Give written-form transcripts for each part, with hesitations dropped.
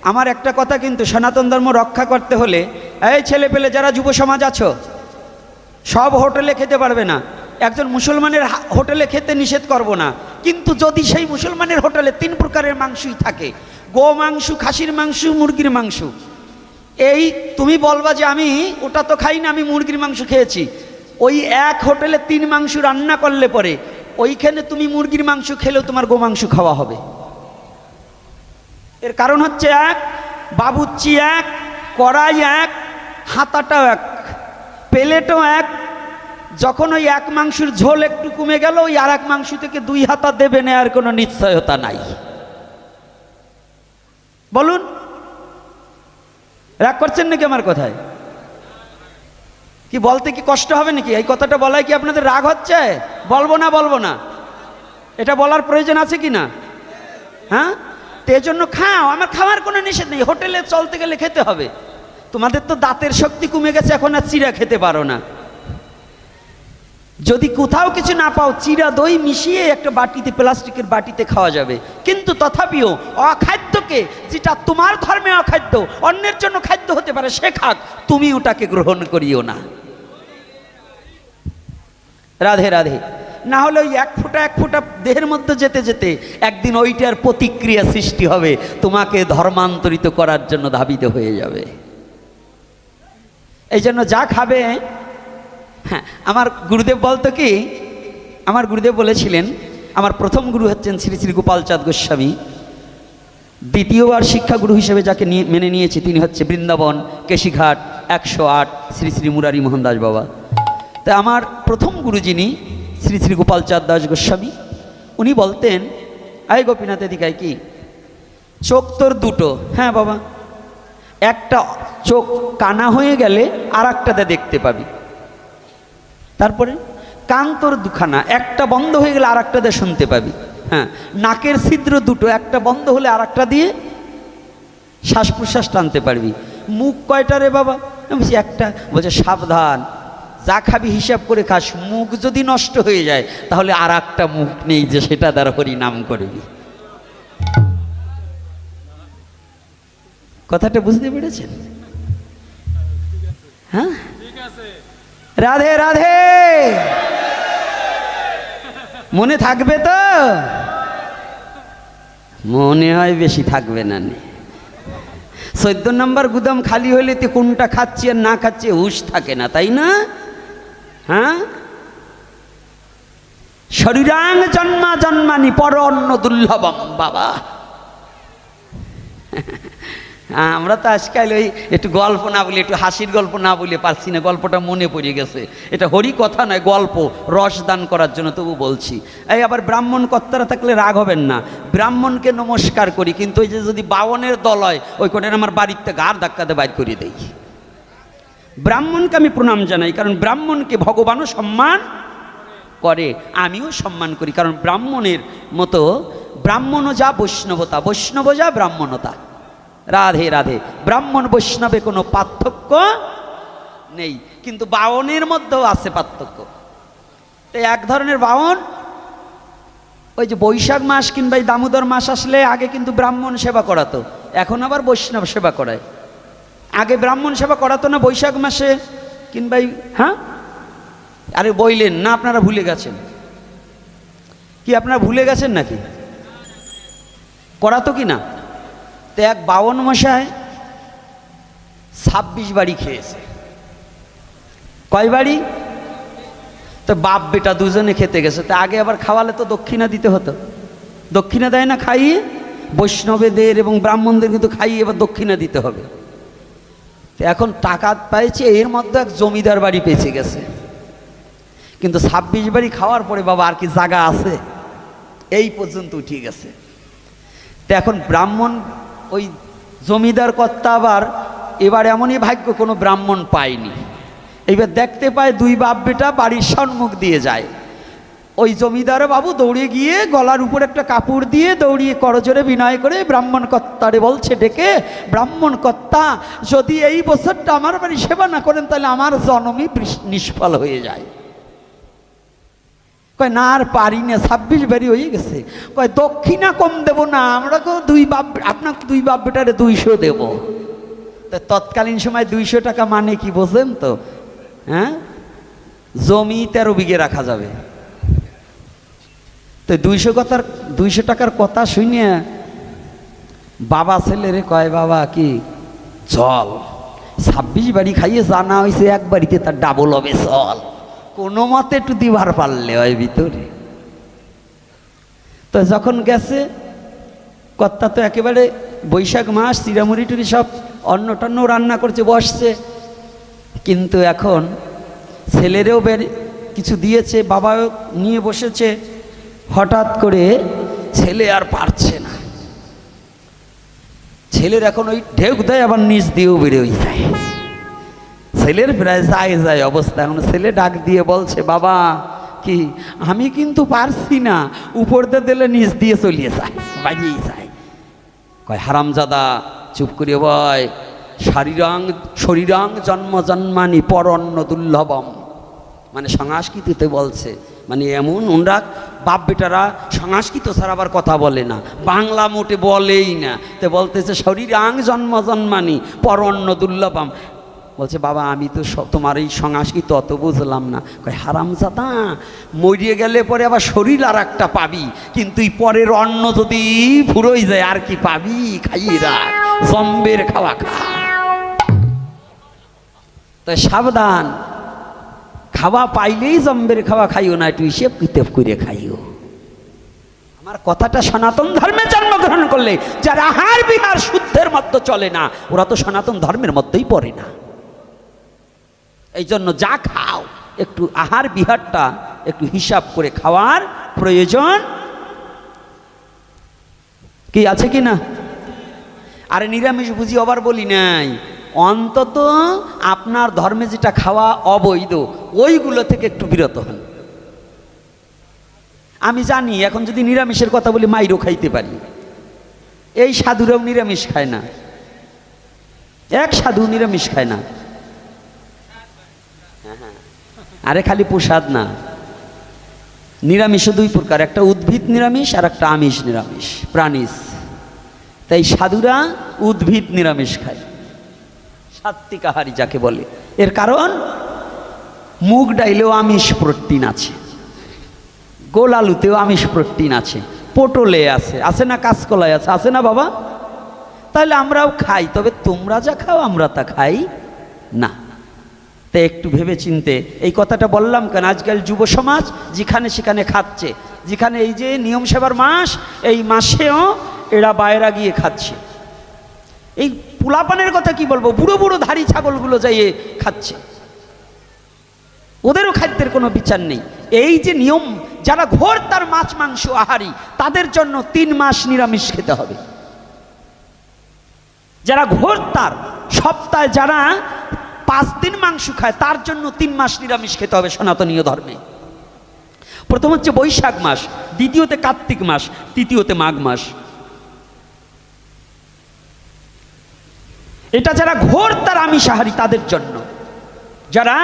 আমার একটা কথা, কিন্তু সনাতন ধর্ম রক্ষা করতে হলে এই ছেলে পেলে যারা যুব সমাজ আছো, সব হোটেলে খেতে পারবে না। একজন মুসলমানের হোটেলে খেতে নিষেধ করব না, কিন্তু যদি সেই মুসলমানের হোটেলে 3 প্রকারের মাংসই থাকে, গো মাংস, খাসির মাংস, মুরগির মাংস, এই তুমি বলবা যে আমি ওটা তো খাই না, আমি মুরগির মাংস খেয়েছি, ওই এক হোটেলে 3 মাংস রান্না করলে পরে ওইখানে তুমি মুরগির মাংস খেলেও তোমার গো মাংস খাওয়া হবে। এর কারণ হচ্ছে এক, বাবুর্চি এক, কড়াই এক, হাতাটাও এক, প্লেটও এক। যখন ওই এক মাংসের ঝোল একটু কমে গেল, ওই আর এক মাংস থেকে 2 হাতা দেবে না, আর কোনো নিশ্চয়তা নাই। বলুন, রাগ করছেন নাকি আমার কথায়? কি বলতে কি কষ্ট হবে নাকি? এই কথাটা বলায় কি আপনাদের রাগ হচ্ছে? বলবো না, এটা বলার প্রয়োজন আছে কি না? হ্যাঁ, তো এজন্য খাও, আমার খাওয়ার কোনো নিষেধ নেই। হোটেলে চলতে গেলে খেতে হবে। তোমাদের তো দাঁতের শক্তি কমে গেছে, এখন আর চিড়া খেতে পারো না। যদি কোথাও কিছু না পাও, চিড়া দই মিশিয়ে একটা বাটিতে, প্লাস্টিকের বাটিতে খাওয়া যাবে। কিন্তু তথাপিও অখাদ্যকে, যেটা তোমার ধর্মে অখাদ্য, অন্যের জন্য খাদ্য হতে পারে, সে খাক, তুমি ওটাকে গ্রহণ করিও না। রাধে রাধে। না হলে ওই এক ফোঁটা দেহের মধ্যে যেতে যেতে একদিন ওইটার প্রতিক্রিয়া সৃষ্টি হবে, তোমাকে ধর্মান্তরিত করার জন্য ধাবিত হয়ে যাবে। এই জন্য যা খাবে, হ্যাঁ, আমার গুরুদেব বলতো কি, আমার গুরুদেব বলেছিলেন, আমার প্রথম গুরু হচ্ছেন শ্রী শ্রী গোপালচাঁদ গোস্বামী, দ্বিতীয়বার শিক্ষাগুরু হিসেবে যাকে মেনে নিয়েছি তিনি হচ্ছে বৃন্দাবন কেশিঘাট 108 শ্রী শ্রী মুরারি মোহন দাস বাবা। তা আমার প্রথম গুরু যিনি শ্রী শ্রী গোপালচাঁদ দাস গোস্বামী, উনি বলতেন, আয় গোপীনাথ এদিকায়, কি চোখ তোর দুটো? হ্যাঁ বাবা। একটা চোখ কানা হয়ে গেলে আর একটাতে দেখতে পাবি। তারপরে কান তোর দুখানা, একটা বন্ধ হয়ে গেলে আর একটাতে শুনতে পাবি। হ্যাঁ, নাকের ছিদ্র দুটো, একটা বন্ধ হলে আর একটা দিয়ে শ্বাস প্রশ্বাস টানতে পারবি। মুখ কয়টা রে বাবা? বলছি একটা। বলছে সাবধান, যা খাবি হিসাব করে খাস, মুখ যদি নষ্ট হয়ে যায় তাহলে আর একটা মুখ নেই যে সেটা দ্বারা হরি নাম করবি। কথাটা বুঝতে পেরেছেন? হ্যাঁ, রাধে রাধে। মনে থাকবে তো? মনে হয় বেশি থাকবে না। 14 নম্বর গুদাম খালি হইলে তো কোনটা খাচ্ছি আর না খাচ্ছি হুঁশ থাকে না, তাই না? হ্যাঁ, শরীরাং জন্মা জন্মানি পর অন্ন দুর্লভম বাবা। আমরা তো আজকাল ওই একটু গল্প না বলি, একটু হাসির গল্প না বলে পারছি না, গল্পটা মনে পড়ে গেছে। এটা হরি কথা নয়, গল্প, রস দান করার জন্য তবু বলছি। এই আবার ব্রাহ্মণ কর্তারা থাকলে রাগ হবেন না, ব্রাহ্মণকে নমস্কার করি, কিন্তু ওই যে যদি বাবনের দল হয় ওই কোণের আমার বাড়িতে গার ধাক্কাতে বাইর করে দেই। ব্রাহ্মণকে আমি প্রণাম জানাই, কারণ ব্রাহ্মণকে ভগবানও সম্মান করে, আমিও সম্মান করি, কারণ ব্রাহ্মণের মতো ব্রাহ্মণও যা বৈষ্ণবতা, বৈষ্ণব যা ব্রাহ্মণতা। রাধে রাধে। ব্রাহ্মণ বৈষ্ণবে কোনো পার্থক্য নেই, কিন্তু বাউনের মধ্যেও আছে পার্থক্য। তো এক ধরনের বাউন, ওই যে বৈশাখ মাস কিংবা দামোদর মাস আসলে আগে কিন্তু ব্রাহ্মণ সেবা করাতো, এখন আবার বৈষ্ণব সেবা করায়। আগে ব্রাহ্মণ সেবা করাতো না বৈশাখ মাসে কিংবা, হ্যাঁ, আরে বইলেন না, আপনারা ভুলে গেছেন কি? আপনারা ভুলে গেছেন নাকি? করাতো কি না? তো এক বাউন মশায় 26 বাড়ি খেয়েছে। কয় বাড়ি? তো বাপ বেটা দুজনে খেতে গেছে। তো আগে আবার খাওয়ালে তো দক্ষিণা দিতে হতো, দক্ষিণা দেয় না খাইয়ে? বৈষ্ণবেদের এবং ব্রাহ্মণদের কিন্তু খাইয়ে এবার দক্ষিণা দিতে হবে। এখন টাকা পাইছে, এর মধ্যে এক জমিদার বাড়ি পেয়েছে গেছে, কিন্তু 26 বাড়ি খাওয়ার পরে বাবা আর কি জায়গা আছে? এই পর্যন্ত উঠে গেছে। তো এখন ব্রাহ্মণ, ওই জমিদার কর্তা আবার এবার এমনই ভাগ্য কোনো ব্রাহ্মণ পায়নি। এইবার দেখতে পায় 2 বাপ বেটা বাড়ির সম্মুখ দিয়ে যায়। ওই জমিদার বাবু দৌড়ে গিয়ে গলার উপর একটা কাপড় দিয়ে দৌড়িয়ে করজোরে বিনয় করে ব্রাহ্মণ কর্তারে বলছে ডেকে, ব্রাহ্মণ কর্তা, যদি এই বছরটা আমার বাড়ি সেবা না করেন তাহলে আমার জন্মই নিষ্ফল হয়ে যায়। কয় না আর পারি না, 26 বাড়ি হয়ে গেছে। কয় দক্ষিণা কম দেব না, আমরা আপনাকে 2 বাপ বেটারে 200 দেব। তো তৎকালীন সময় 200 টাকা মানে কি বোঝেন তো? হ্যাঁ, জমি 13 বিঘে রাখা যাবে। তো 200 টাকার কথা শুনিয়া বাবা ছেলেরে কয়, বাবা কি চল, 26 বাড়ি খাইয়ে জানা হয়েছে, এক বাড়িতে তার ডাবল হবে, চল কোনো মতে একটু দিবার পারলে হয় ভিতরে। তো যখন গেছে, কর্তা তো একেবারে বৈশাখ মাস, চিরামুড়ি টুরি সব অন্ন টন্ন রান্না করছে, বসছে। কিন্তু এখন ছেলেরেও কিছু দিয়েছে, বাবাও নিয়ে বসেছে। হঠাৎ করে ছেলে আর পারছে না, ছেলের এখন ওই ঢেউ দেয়, আবার নিচ দিয়েও বেরোই যায়, ছেলের প্রায় যায় অবস্থা। এখন ছেলে ডাক দিয়ে বলছে, বাবা কি আমি কিন্তু পারছি না, উপর দিয়ে দিলে নিচ দিয়ে চলিয়ে যায়, বাড়িয়েই যায়। কয় হারামজাদা চুপ করিয়ে বয়, শরীরাং জন্ম জন্মানি পরন্ন দুর্লভম। মানে সংস্কৃতিতে বলছে, মানে এমন ওনরা বাপ বেটারা সংস্কৃত ছাড়া আবার কথা বলে না, বাংলা মোটে বলেই না। তো বলতেছে শরীরাং জন্ম জন্মানি পরন্ন দুর্লভম। বলছে বাবা আমি তো তোমার এই সংস্কৃত অত বুঝলাম না। কয় হারামজাদা, মরিয়ে গেলে পরে আবার শরীর আর একটা পাবি, কিন্তু এই পরের অন্ন যদি ফুরোই যায় আর কি পাবি, খাইয়ে রাখ, জম্বের খাওয়া খা। তো সাবধান, খাওয়া পাইলেই জম্বের খাওয়া খাইও না, একটু হিসেব কিতাব করে খাইও। আমার কথাটা সনাতন ধর্মে জন্মগ্রহণ করলে যারা আহার বিহার শুদ্ধের মধ্যে চলে না, ওরা তো সনাতন ধর্মের মধ্যেই পড়ে না। এই জন্য যা খাও একটু আহার বিহারটা একটু হিসাব করে খাওয়ার প্রয়োজন কি আছে কি না? আরে নিরামিষ বুঝি আবার বলি নাই, অন্তত আপনার ধর্মে যেটা খাওয়া অবৈধ ওইগুলো থেকে একটু বিরত হন। আমি জানি এখন যদি নিরামিষের কথা বলি মাইরও খাইতে পারি, এই সাধুরাও নিরামিষ খায় না, এক সাধু নিরামিষ খায় না। আরে খালি প্রসাদ না, নিরামিষও 2 প্রকার, একটা উদ্ভিদ নিরামিষ আর একটা আমিষ নিরামিষ প্রাণীজ। তাই সাধুরা উদ্ভিদ নিরামিষ খায়, সাত্বিক আহারী যাকে বলে। এর কারণ মুগ ডাইলেও আমিষ প্রোটিন আছে, গোল আলুতেও আমিষ প্রোটিন আছে, পটলে আছে না, কাঁচকলায় আছে না বাবা? তাহলে আমরাও খাই, তবে তোমরা যা খাও আমরা তা খাই না। তাই একটু ভেবে চিনতে এই কথাটা বললাম কেন, আজকাল যুব সমাজ যেখানে সেখানে খাচ্ছে, যেখানে এই যে নিয়ম সেবার মাস, এই মাসেও এরা বাইরে গিয়ে খাচ্ছে। এই পোলাপানের কথা কি বলবো, বুড়ো বুড়ো ধাড়ি ছাগলগুলো যাইয়ে খাচ্ছে, ওদেরও খাদ্যের কোনো বিচার নেই। এই যে নিয়ম, যারা ঘোর তার মাছ মাংস আহারী তাদের জন্য 3 মাস নিরামিষ খেতে হবে। যারা ঘোর তার সপ্তাহে যারা 5 দিন মাংস খায় তার জন্য 3 মাস নিরামিষ খেতে হবে সনাতনীয় ধর্মে। প্রথম হচ্ছে বৈশাখ মাস, দ্বিতীয়তে কার্তিক মাস, তৃতীয়তে মাঘ মাস। এটা যারা ঘোর তার আমিষাহারী তাদের জন্য। যারা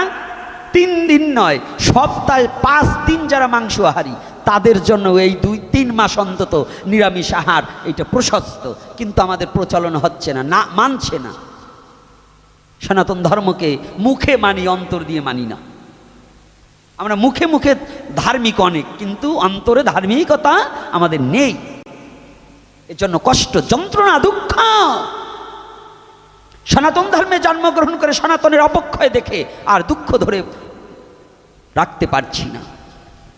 3 দিন নয় সপ্তাহে 5 দিন যারা মাংস আহারী তাদের জন্য এই 2-3 মাস অন্তত নিরামিষ আহার, এটা প্রশস্ত। কিন্তু আমাদের প্রচলন হচ্ছে না, না মানছে না। সনাতন ধর্মকে মুখে মানি, অন্তর দিয়ে মানি না। আমরা মুখে মুখে ধার্মিক অনেক, কিন্তু অন্তরে ধার্মিকতা আমাদের নেই। এর জন্য কষ্ট, যন্ত্রণা, দুঃখ। সনাতন ধর্মে জন্মগ্রহণ করে সনাতনের অবক্ষয় দেখে আর দুঃখ ধরে রাখতে পারছি না।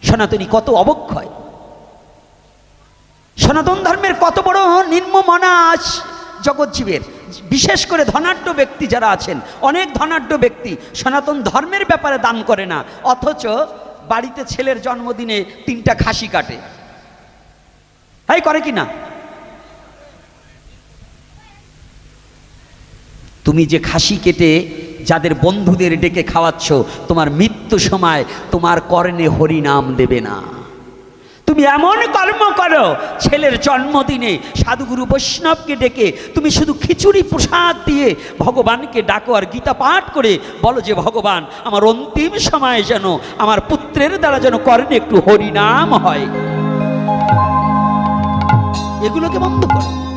সনাতনী কত অবক্ষয়, সনাতন ধর্মের কত বড় নিম্ন মনাস জগৎজীবের। বিশেষ করে ধনাঢ্য ব্যক্তি যারা আছেন, অনেক ধনাঢ্য ব্যক্তি সনাতন ধর্মের ব্যাপারে দান করে না, অথচ বাড়িতে ছেলের জন্মদিনে 3টা খাসি কাটে। তাই করে কি না? তুমি যে খাসি কেটে যাদের বন্ধুদের ডেকে খাওয়াচ্ছ, তোমার মৃত্যু সময় তোমার কর্ণে হরি নাম দেবে না। তুমি তুমি এমন কর্ম করো, ছেলের জন্মদিনে সাধুগুরু বৈষ্ণবকে ডেকে তুমি শুধু খিচুড়ি প্রসাদ দিয়ে ভগবানকে ডাকো আর গীতা পাঠ করে বলো যে ভগবান আমার অন্তিম সময়ে যেন আমার পুত্রের দ্বারা যেন কর্ণে একটু হরিনাম হয়। এগুলোকে বন্ধ করো।